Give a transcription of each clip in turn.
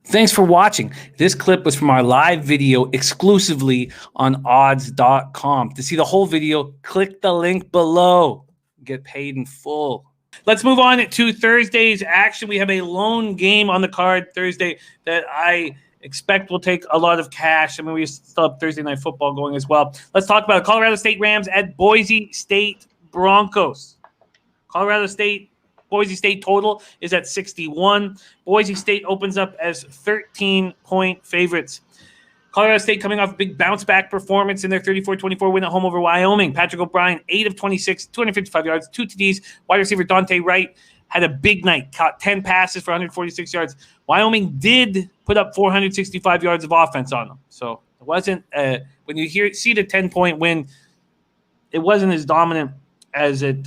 Thanks for watching. This clip was from our live video exclusively on odds.com. To see the whole video, click the link below. Get paid in full. Let's move on to Thursday's action. We have a lone game on the card Thursday that I expect will take a lot of cash. I mean, we still have Thursday Night Football going as well. Let's talk about Colorado State Rams at Boise State Broncos. Boise State total is at 61. Boise State opens up as 13-point favorites. Colorado State coming off a big bounce-back performance in their 34-24 win at home over Wyoming. Patrick O'Brien, 8 of 26, 255 yards, 2 TDs. Wide receiver Dante Wright had a big night, caught 10 passes for 146 yards. Wyoming did put up 465 yards of offense on them. So it wasn't when you see the 10-point win, it wasn't as dominant as it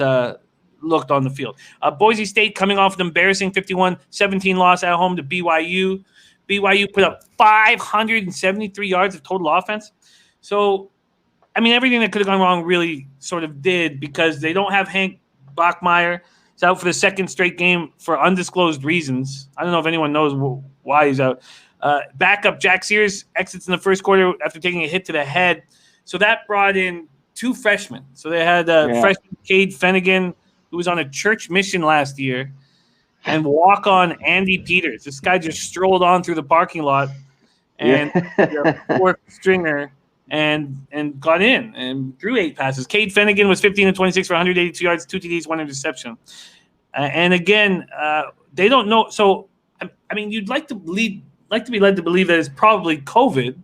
looked on the field. Boise State coming off an embarrassing 51-17 loss at home to BYU. BYU put up 573 yards of total offense. So, I mean, everything that could have gone wrong really sort of did, because they don't have Hank Bachmeier. He's out for the second straight game for undisclosed reasons. I don't know if anyone knows why he's out. Backup Jack Sears exits in the first quarter after taking a hit to the head. So that brought in two freshmen. So they had freshman Cade Fennigan, who was on a church mission last year, and walk-on Andy Peters. This guy just strolled on through the parking lot and fourth stringer and got in and threw 8 passes. Cade Fennigan was 15 of 26 for 182 yards, 2 TDs, 1 interception. And again, they don't know. So, I mean, you'd like to be led to believe that it's probably COVID,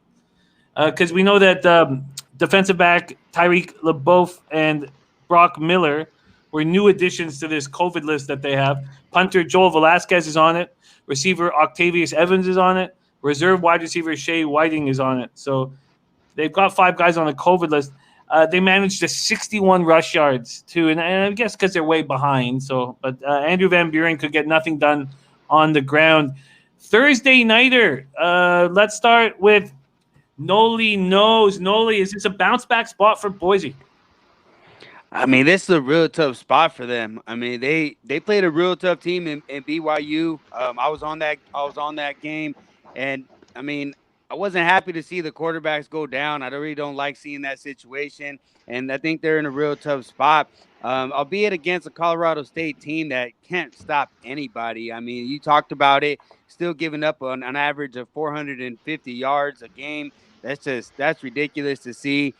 because we know that defensive back Tyreek LeBeouf and Brock Miller were new additions to this COVID list that they have. Punter Joel Velasquez is on it. Receiver Octavius Evans is on it. Reserve wide receiver Shea Whiting is on it. So they've got 5 guys on the COVID list. They managed to 61 rush yards too, and I guess because they're way behind. So, but Andrew Van Buren could get nothing done on the ground. Thursday nighter. Let's start with Noli knows. Noli, is this a bounce back spot for Boise? I mean, this is a real tough spot for them. I mean, they played a real tough team in BYU. I was on that game, and I mean, I wasn't happy to see the quarterbacks go down. I really don't like seeing that situation, and I think they're in a real tough spot. Albeit against a Colorado State team that can't stop anybody. I mean, you talked about it, still giving up an average of 450 yards a game. That's ridiculous to see.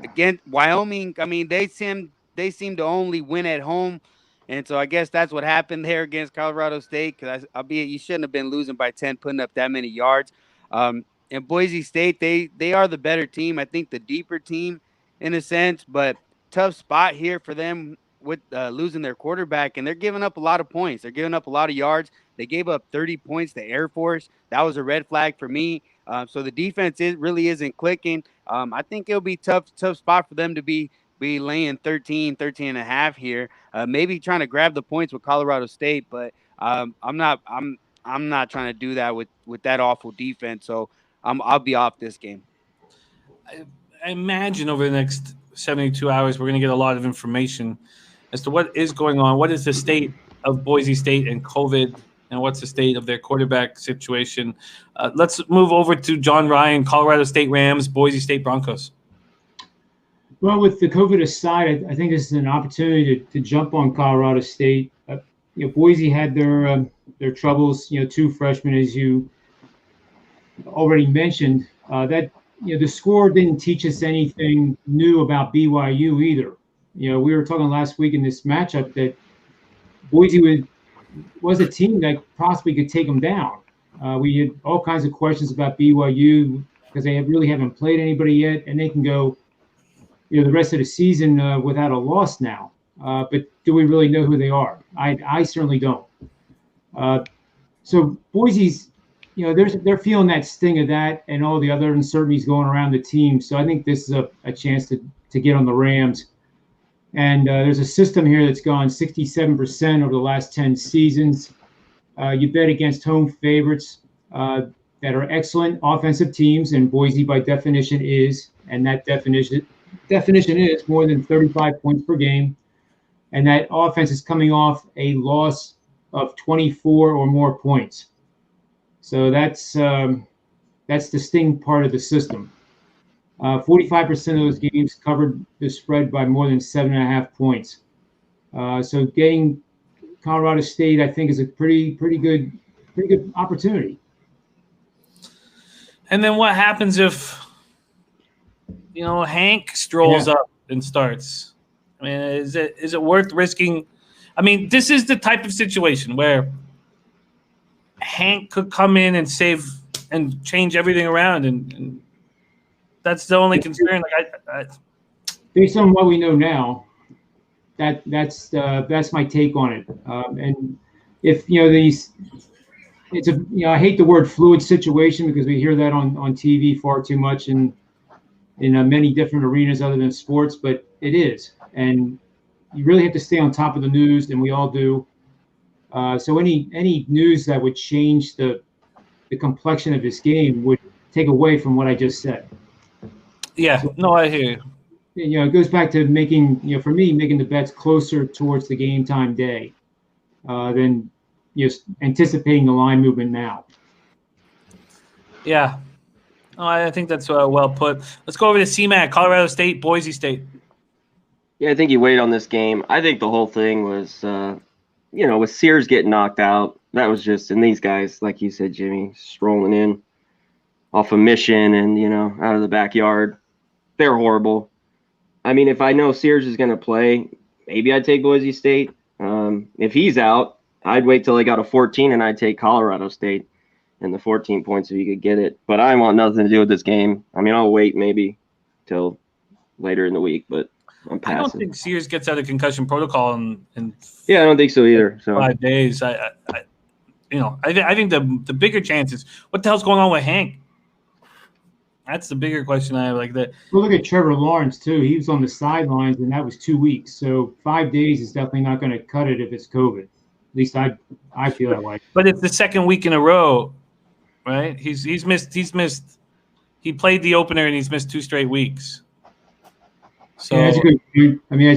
Again, Wyoming, I mean, they seem to only win at home, and so I guess that's what happened there against Colorado State. Because albeit you shouldn't have been losing by 10, putting up that many yards. And Boise State, they are the better team. I think the deeper team in a sense, but tough spot here for them with losing their quarterback, and they're giving up a lot of points. They're giving up a lot of yards. They gave up 30 points to Air Force. That was a red flag for me. So the defense really isn't clicking. I think it'll be tough spot for them to be laying 13 and a half here. Maybe trying to grab the points with Colorado State, but I'm not trying to do that with that awful defense. So I'll be off this game. I imagine over the next 72 hours, we're going to get a lot of information as to what is going on. What is the state of Boise State and COVID, and what's the state of their quarterback situation? Let's move over to John Ryan, Colorado State Rams, Boise State Broncos. Well, with the COVID aside, I think this is an opportunity to jump on Colorado State. Boise had their troubles. 2 freshmen, as you already mentioned. The score didn't teach us anything new about BYU either. We were talking last week in this matchup that Boise was a team that possibly could take them down. We had all kinds of questions about BYU because they really haven't played anybody yet, and they can go, the rest of the season without a loss now. But do we really know who they are? I certainly don't. So Boise's, they're feeling that sting of that and all the other uncertainties going around the team. So I think this is a chance to get on the Rams. And there's a system here that's gone 67% over the last 10 seasons. You bet against home favorites that are excellent offensive teams, and Boise by definition is, and that definition is more than 35 points per game. And that offense is coming off a loss of 24 or more points. So that's the sting part of the system. 45% of those games covered the spread by more than 7.5 points. So getting Colorado State, I think, is a pretty good opportunity. And then what happens if, Hank strolls up and starts? I mean, is it worth risking? I mean, this is the type of situation where Hank could come in and save and change everything around, and that's the only concern. Like, based on what we know now, that's my take on it. And if I hate the word fluid situation because we hear that on TV far too much in many different arenas other than sports, but it is, and you really have to stay on top of the news, and we all do. So any news that would change the complexion of this game would take away from what I just said. Yeah, no, I hear you. It goes back to making the bets closer towards the game time day than just anticipating the line movement now. Yeah. Oh, I think that's well put. Let's go over to CMac, Colorado State, Boise State. Yeah, I think you wait on this game. I think the whole thing was, with Sears getting knocked out, that was just, and these guys, like you said, Jimmy, strolling in off a mission and, out of the backyard. They're horrible. I mean, if I know Sears is going to play, maybe I'd take Boise State. If he's out, I'd wait till they got a 14 and I'd take Colorado State and the 14 points if you could get it. But I want nothing to do with this game. I mean, I'll wait maybe till later in the week, but I'm passing. I don't think Sears gets out of concussion protocol in I don't think so either. So 5 days. I think the bigger chance is what the hell's going on with Hank? That's the bigger question I have. Like that. Well, look at Trevor Lawrence too. He was on the sidelines, and that was 2 weeks. So 5 days is definitely not going to cut it if it's COVID. At least I feel that way. But it's the second week in a row, right? He's missed. He played the opener and he's missed 2 straight weeks. So yeah, that's a good point. I mean, I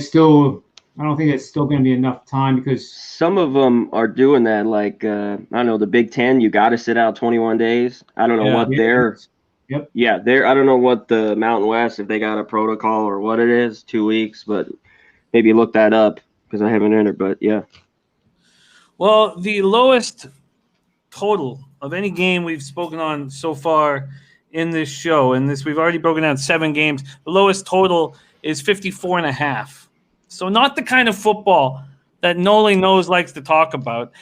don't think that's still going to be enough time because some of them are doing that. Like I don't know, the Big Ten, you got to sit out 21 days. I don't know what they're. Yep. Yeah, I don't know what the Mountain West, if they got a protocol or what it is, 2 weeks, but maybe look that up because I haven't entered. But yeah. Well, the lowest total of any game we've spoken on so far in this show, and we've already broken down 7 games. The lowest total is 54.5. So not the kind of football that Nolan likes to talk about.